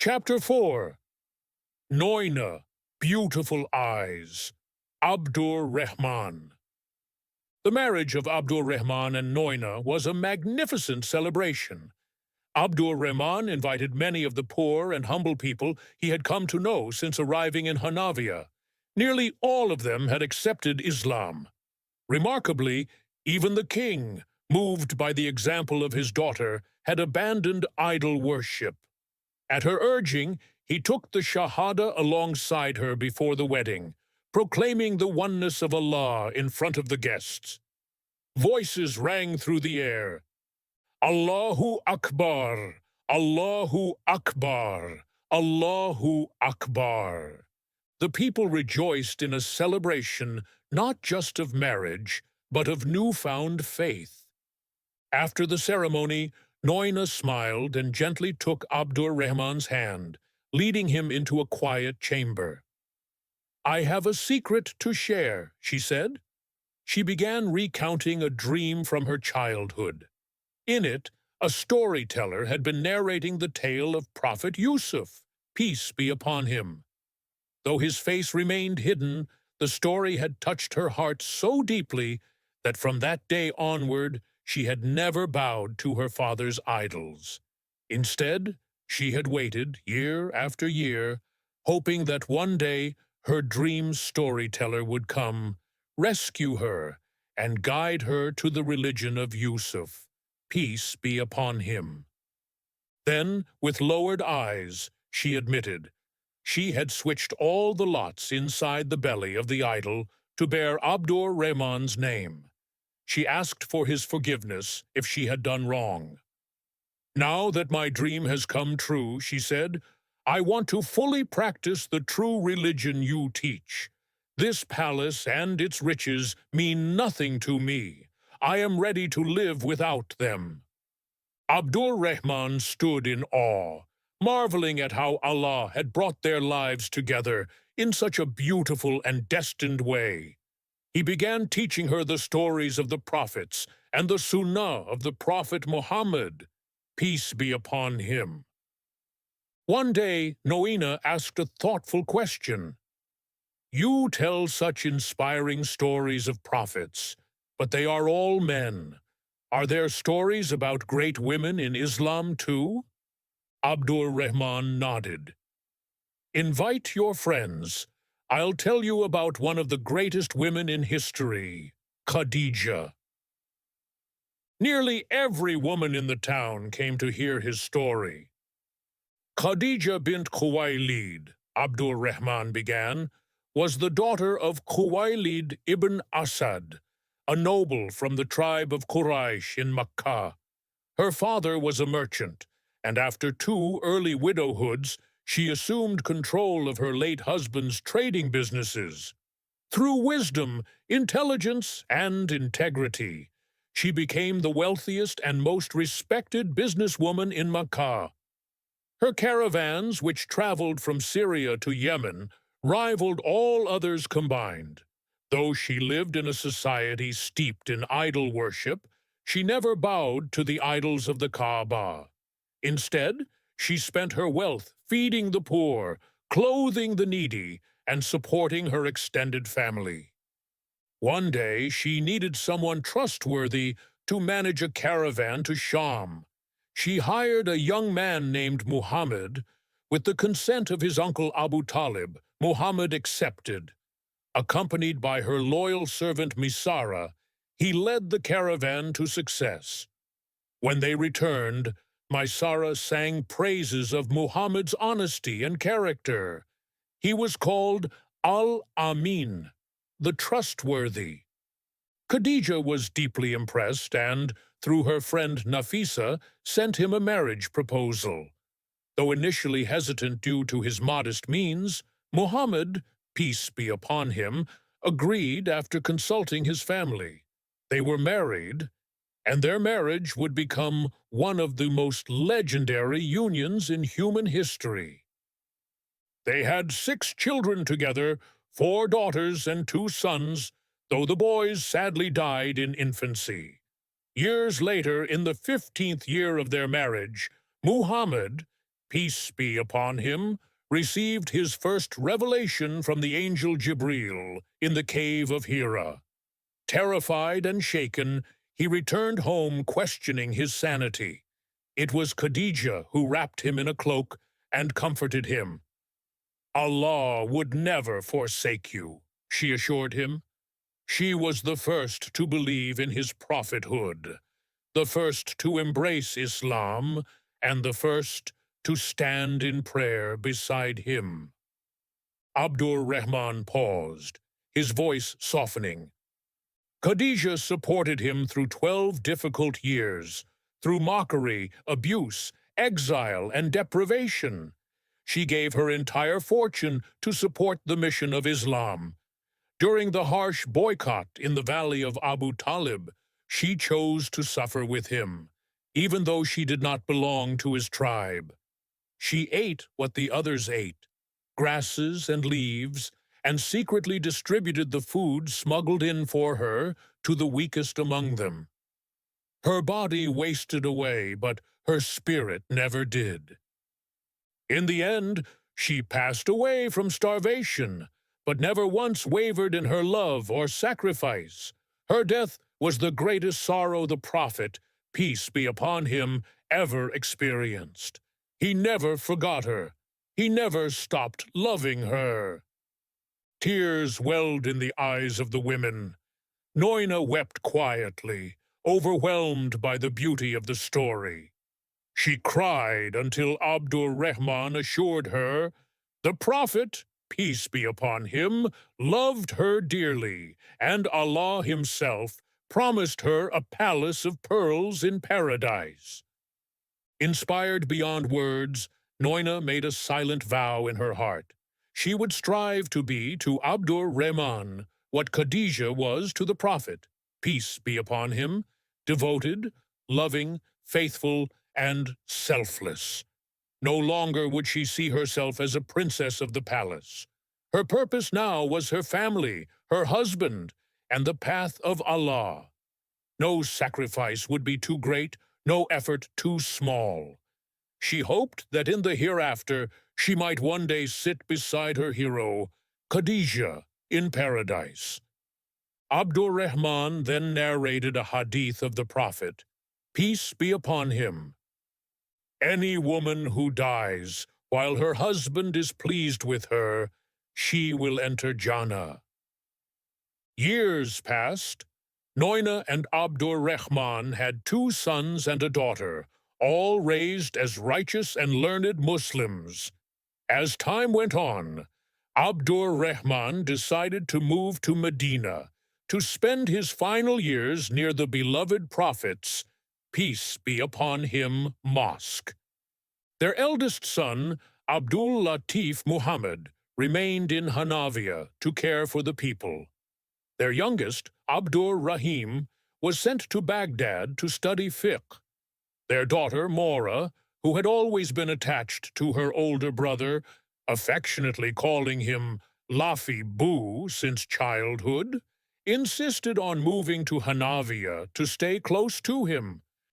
Chapter 4. Noina, Beautiful Eyes, Abdur Rahman. The marriage of Abdur Rahman and Noina was a magnificent celebration. Abdur Rahman invited many of the poor and humble people he had come to know since arriving in Hanavia. Nearly all of them had accepted Islam. Remarkably, even the king, moved by the example of his daughter, had abandoned idol worship. At her urging, he took the Shahada alongside her before the wedding, proclaiming the oneness of Allah in front of the guests. Voices rang through the air. Allahu Akbar! Allahu Akbar! Allahu Akbar! The people rejoiced in a celebration not just of marriage, but of newfound faith. After the ceremony, Noina smiled and gently took Abdur Rahman's hand, leading him into a quiet chamber. "I have a secret to share," she said. She began recounting a dream from her childhood. In it, a storyteller had been narrating the tale of Prophet Yusuf, peace be upon him. Though his face remained hidden, the story had touched her heart so deeply that from that day onward she had never bowed to her father's idols. Instead, she had waited year after year, hoping that one day her dream storyteller would come, rescue her, and guide her to the religion of Yusuf, peace be upon him. Then, with lowered eyes, she admitted, she had switched all the lots inside the belly of the idol to bear Abdur Rahman's name. She asked for his forgiveness if she had done wrong. "Now that my dream has come true," she said, "I want to fully practice the true religion you teach. This palace and its riches mean nothing to me. I am ready to live without them." Abdur Rahman stood in awe, marveling at how Allah had brought their lives together in such a beautiful and destined way. He began teaching her the stories of the prophets and the Sunnah of the Prophet Muhammad, peace be upon him. One day, Noina asked a thoughtful question. "You tell such inspiring stories of prophets, but they are all men. Are there stories about great women in Islam too?" Abdur Rahman nodded. "Invite your friends. I'll tell you about one of the greatest women in history, Khadija." Nearly every woman in the town came to hear his story. Khadija bint Khuwaylid, Abdur Rahman began, was the daughter of Khuwaylid ibn Asad, a noble from the tribe of Quraysh in Makkah. Her father was a merchant, and after 2 early widowhoods, she assumed control of her late husband's trading businesses. Through wisdom, intelligence, and integrity, she became the wealthiest and most respected businesswoman in Makkah. Her caravans, which traveled from Syria to Yemen, rivaled all others combined. Though she lived in a society steeped in idol worship, she never bowed to the idols of the Kaaba. Instead, she spent her wealth feeding the poor, clothing the needy, and supporting her extended family. One day, she needed someone trustworthy to manage a caravan to Sham. She hired a young man named Muhammad. With the consent of his uncle Abu Talib, Muhammad accepted. Accompanied by her loyal servant Misara, he led the caravan to success. When they returned, Misara sang praises of Muhammad's honesty and character. He was called Al-Amin, the trustworthy. Khadija was deeply impressed and, through her friend Nafisa, sent him a marriage proposal. Though initially hesitant due to his modest means, Muhammad, peace be upon him, agreed after consulting his family. They were married, and their marriage would become one of the most legendary unions in human history. They had 6 children together, 4 daughters and 2 sons, though the boys sadly died in infancy. Years later, in the 15th year of their marriage, Muhammad, peace be upon him, received his first revelation from the angel Jibril in the cave of Hira. Terrified and shaken, he returned home questioning his sanity. It was Khadijah who wrapped him in a cloak and comforted him. Allah would never forsake you, she assured him. She was the first to believe in his prophethood, the first to embrace Islam, and the first to stand in prayer beside him. Abdur Rahman paused, his voice softening. Khadijah supported him through 12 difficult years, through mockery, abuse, exile, and deprivation. She gave her entire fortune to support the mission of Islam. During the harsh boycott in the valley of Abu Talib, she chose to suffer with him, even though she did not belong to his tribe. She ate what the others ate, grasses and leaves, and secretly distributed the food smuggled in for her to the weakest among them. Her body wasted away, but her spirit never did. In the end, she passed away from starvation, but never once wavered in her love or sacrifice. Her death was the greatest sorrow the prophet, peace be upon him, ever experienced. He never forgot her. He never stopped loving her. Tears welled in the eyes of the women. Noina wept quietly, overwhelmed by the beauty of the story. She cried until Abdur Rahman assured her, the Prophet, peace be upon him, loved her dearly, and Allah himself promised her a palace of pearls in paradise. Inspired beyond words, Noina made a silent vow in her heart. She would strive to be to Abdur Rahman what Khadijah was to the Prophet, peace be upon him, devoted, loving, faithful, and selfless. No longer would she see herself as a princess of the palace. Her purpose now was her family, her husband, and the path of Allah. No sacrifice would be too great, no effort too small. She hoped that in the hereafter she might one day sit beside her hero, Khadijah, in paradise. Abdur Rahman then narrated a hadith of the Prophet, peace be upon him. Any woman who dies while her husband is pleased with her, she will enter Jannah. Years passed. Noina and Abdur Rahman had 2 sons and a daughter, all raised as righteous and learned Muslims. As time went on, Abdur Rahman decided to move to Medina to spend his final years near the beloved Prophet's, peace be upon him, mosque. Their eldest son, Abdul Latif Muhammad, remained in Hanafiya to care for the people. Their youngest, Abdur Rahim, was sent to Baghdad to study fiqh. Their daughter, Mora, who had always been attached to her older brother, affectionately calling him Lafi Boo since childhood, insisted on moving to Hanafiya to stay close to him.